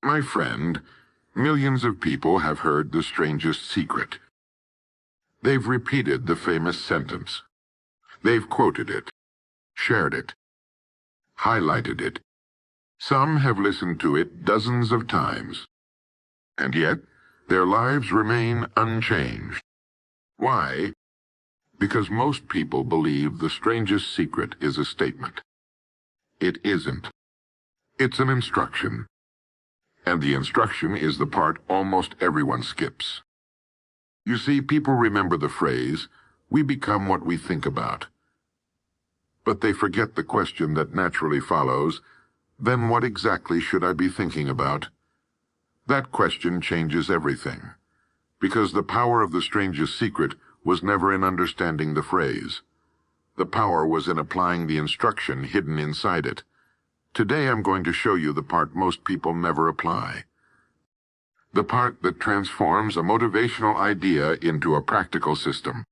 My friend, millions of people have heard the strangest secret. They've repeated the famous sentence. They've quoted it, shared it, highlighted it. Some have listened to it dozens of times. And yet, their lives remain unchanged. Why? Because most people believe the strangest secret is a statement. It isn't. It's an instruction. And the instruction is the part almost everyone skips. You see, people remember the phrase, "We become what we think about." But they forget the question that naturally follows, then what exactly should I be thinking about? That question changes everything, because the power of the strangest secret was never in understanding the phrase. The power was in applying the instruction hidden inside it. Today I'm going to show you the part most people never apply. The part that transforms a motivational idea into a practical system.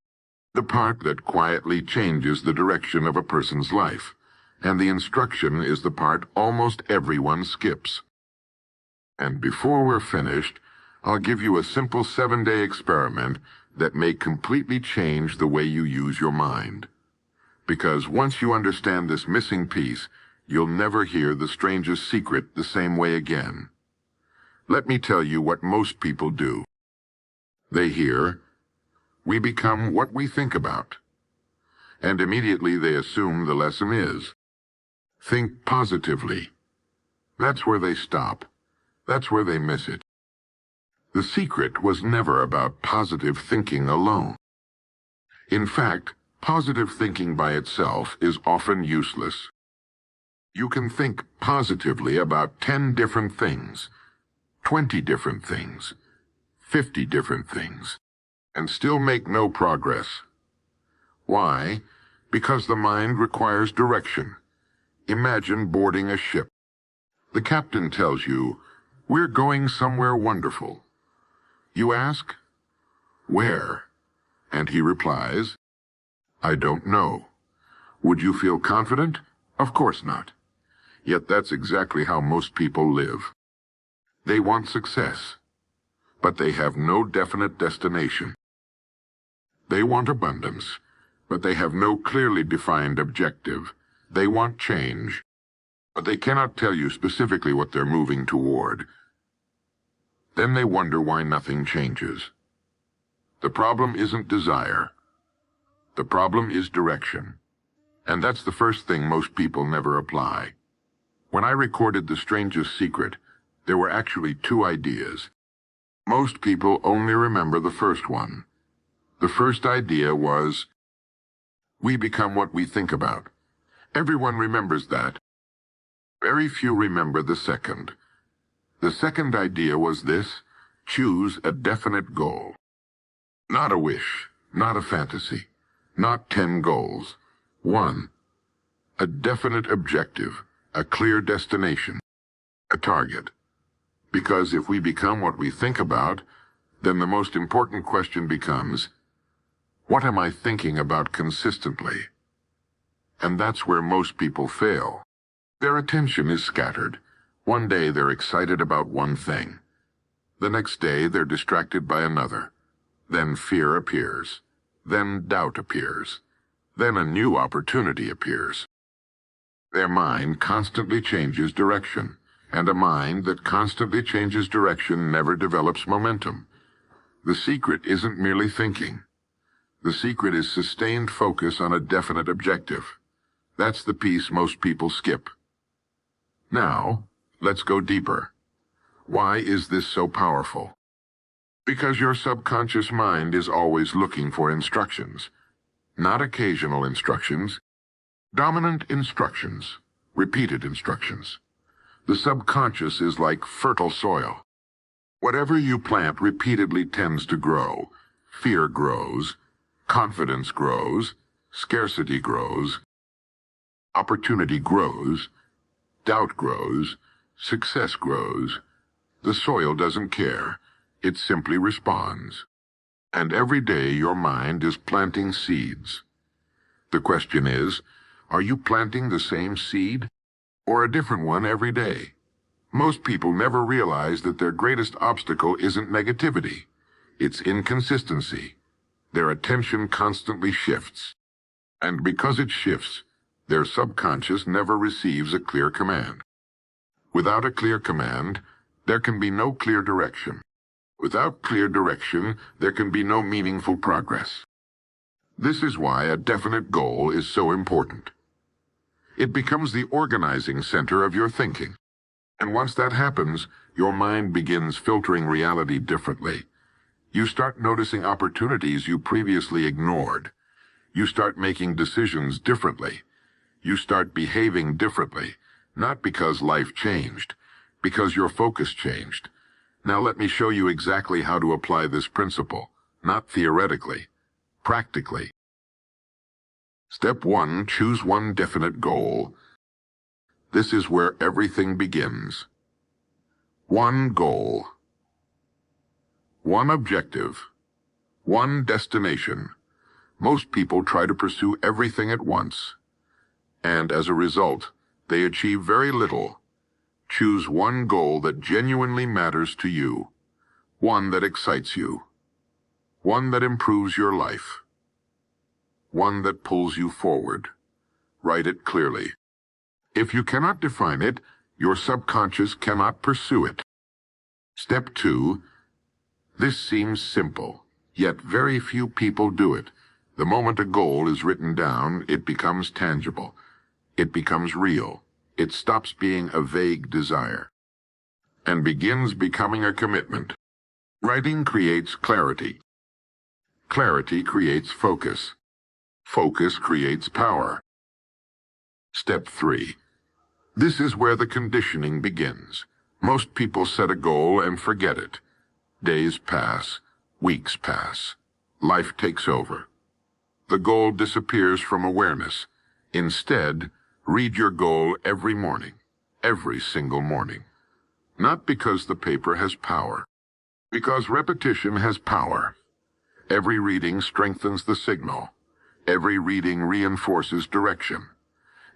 The part that quietly changes the direction of a person's life. And the instruction is the part almost everyone skips. And before we're finished, I'll give you a simple 7-day experiment that may completely change the way you use your mind. Because once you understand this missing piece, you'll never hear the strangest secret the same way again. Let me tell you what most people do. They hear, "We become what we think about." And immediately they assume the lesson is, think positively. That's where they stop. That's where they miss it. The secret was never about positive thinking alone. In fact, positive thinking by itself is often useless. You can think positively about 10 different things, 20 different things, 50 different things, and still make no progress. Why? Because the mind requires direction. Imagine boarding a ship. The captain tells you, "We're going somewhere wonderful." You ask, "Where?" And he replies, "I don't know." Would you feel confident? Of course not. Yet that's exactly how most people live. They want success, but they have no definite destination. They want abundance, but they have no clearly defined objective. They want change, but they cannot tell you specifically what they're moving toward. Then they wonder why nothing changes. The problem isn't desire. The problem is direction. And that's the first thing most people never apply. When I recorded The Strangest Secret, there were actually 2 ideas. Most people only remember the first one. The first idea was, we become what we think about. Everyone remembers that. Very few remember the second. The second idea was this: choose a definite goal. Not a wish, not a fantasy, not 10 goals. 1. A definite objective, a clear destination, a target. Because if we become what we think about, then the most important question becomes, what am I thinking about consistently? And that's where most people fail. Their attention is scattered. One day they're excited about one thing. The next day they're distracted by another. Then fear appears. Then doubt appears. Then a new opportunity appears. Their mind constantly changes direction, and a mind that constantly changes direction never develops momentum. The secret isn't merely thinking. The secret is sustained focus on a definite objective. That's the piece most people skip. Now, let's go deeper. Why is this so powerful? Because your subconscious mind is always looking for instructions. Not occasional instructions. Dominant instructions. Repeated instructions. The subconscious is like fertile soil. Whatever you plant repeatedly tends to grow. Fear grows. Confidence grows. Scarcity grows. Opportunity grows. Doubt grows. Success grows. The soil doesn't care. It simply responds. And every day your mind is planting seeds. The question is, are you planting the same seed or a different one every day? Most people never realize that their greatest obstacle isn't negativity. It's inconsistency. Their attention constantly shifts. And because it shifts, their subconscious never receives a clear command. Without a clear command, there can be no clear direction. Without clear direction, there can be no meaningful progress. This is why a definite goal is so important. It becomes the organizing center of your thinking. And once that happens, your mind begins filtering reality differently. You start noticing opportunities you previously ignored. You start making decisions differently. You start behaving differently, not because life changed, because your focus changed. Now let me show you exactly how to apply this principle, not theoretically, practically. Step 1, choose one definite goal. This is where everything begins. One goal. One objective. One destination. Most people try to pursue everything at once. And as a result, they achieve very little. Choose one goal that genuinely matters to you. One that excites you. One that improves your life. One that pulls you forward. Write it clearly. If you cannot define it, your subconscious cannot pursue it. Step 2. This seems simple, yet very few people do it. The moment a goal is written down, it becomes tangible. It becomes real. It stops being a vague desire and begins becoming a commitment. Writing creates clarity. Clarity creates focus. Focus creates power. Step 3. This is where the conditioning begins. Most people set a goal and forget it. Days pass. Weeks pass. Life takes over. The goal disappears from awareness. Instead, read your goal every morning, every single morning. Not because the paper has power, because repetition has power. Every reading strengthens the signal. Every reading reinforces direction.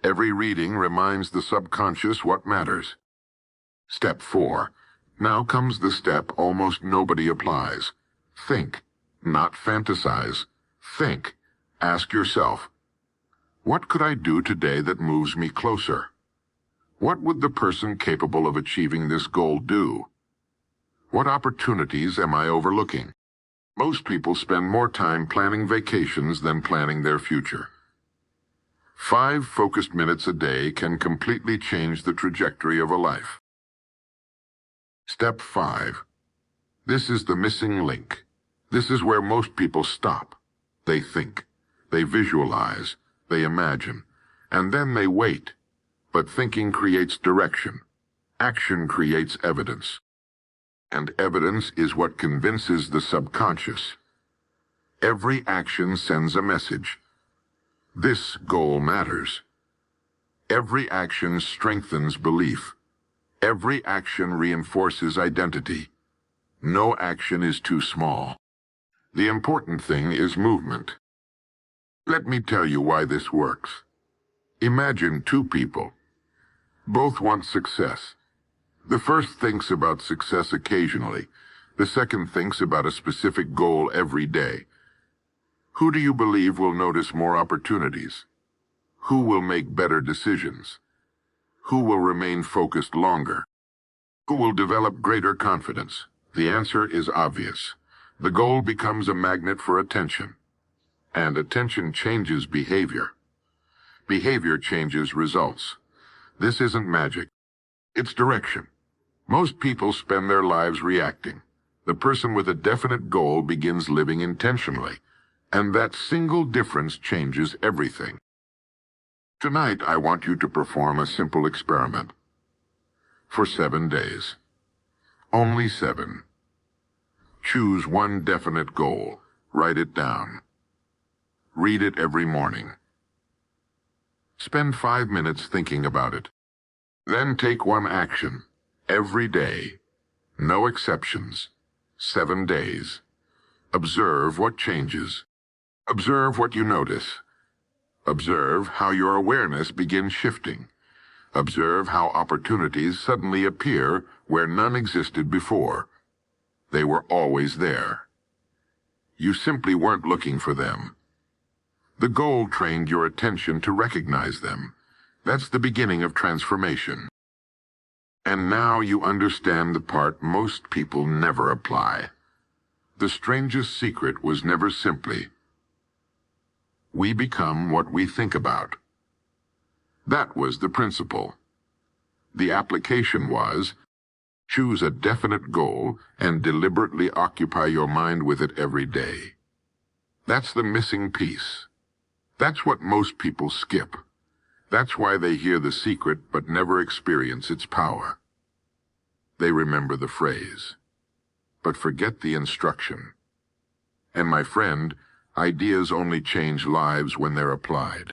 Every reading reminds the subconscious what matters. Step 4. Now comes the step almost nobody applies. Think, not fantasize. Think. Ask yourself, what could I do today that moves me closer? What would the person capable of achieving this goal do? What opportunities am I overlooking? Most people spend more time planning vacations than planning their future. 5 focused minutes a day can completely change the trajectory of a life. Step 5. This is the missing link. This is where most people stop. They think. They visualize. They imagine. And then they wait. But thinking creates direction. Action creates evidence. And evidence is what convinces the subconscious. Every action sends a message. This goal matters. Every action strengthens belief. Every action reinforces identity. No action is too small. The important thing is movement. Let me tell you why this works. Imagine 2 people. Both want success. The first thinks about success occasionally. The second thinks about a specific goal every day. Who do you believe will notice more opportunities? Who will make better decisions? Who will remain focused longer? Who will develop greater confidence? The answer is obvious. The goal becomes a magnet for attention. And attention changes behavior. Behavior changes results. This isn't magic. It's direction. Most people spend their lives reacting. The person with a definite goal begins living intentionally. And that single difference changes everything. Tonight, I want you to perform a simple experiment. For 7 days. Only 7. Choose one definite goal. Write it down. Read it every morning. Spend 5 minutes thinking about it. Then take one action. Every day. No exceptions. 7 days. Observe what changes. Observe what you notice. Observe how your awareness begins shifting. Observe how opportunities suddenly appear where none existed before. They were always there. You simply weren't looking for them. The goal trained your attention to recognize them. That's the beginning of transformation. And now you understand the part most people never apply. The strangest secret was never simply, we become what we think about. That was the principle. The application was, choose a definite goal and deliberately occupy your mind with it every day. That's the missing piece. That's what most people skip. That's why they hear the secret but never experience its power. They remember the phrase, but forget the instruction. And my friend, ideas only change lives when they're applied.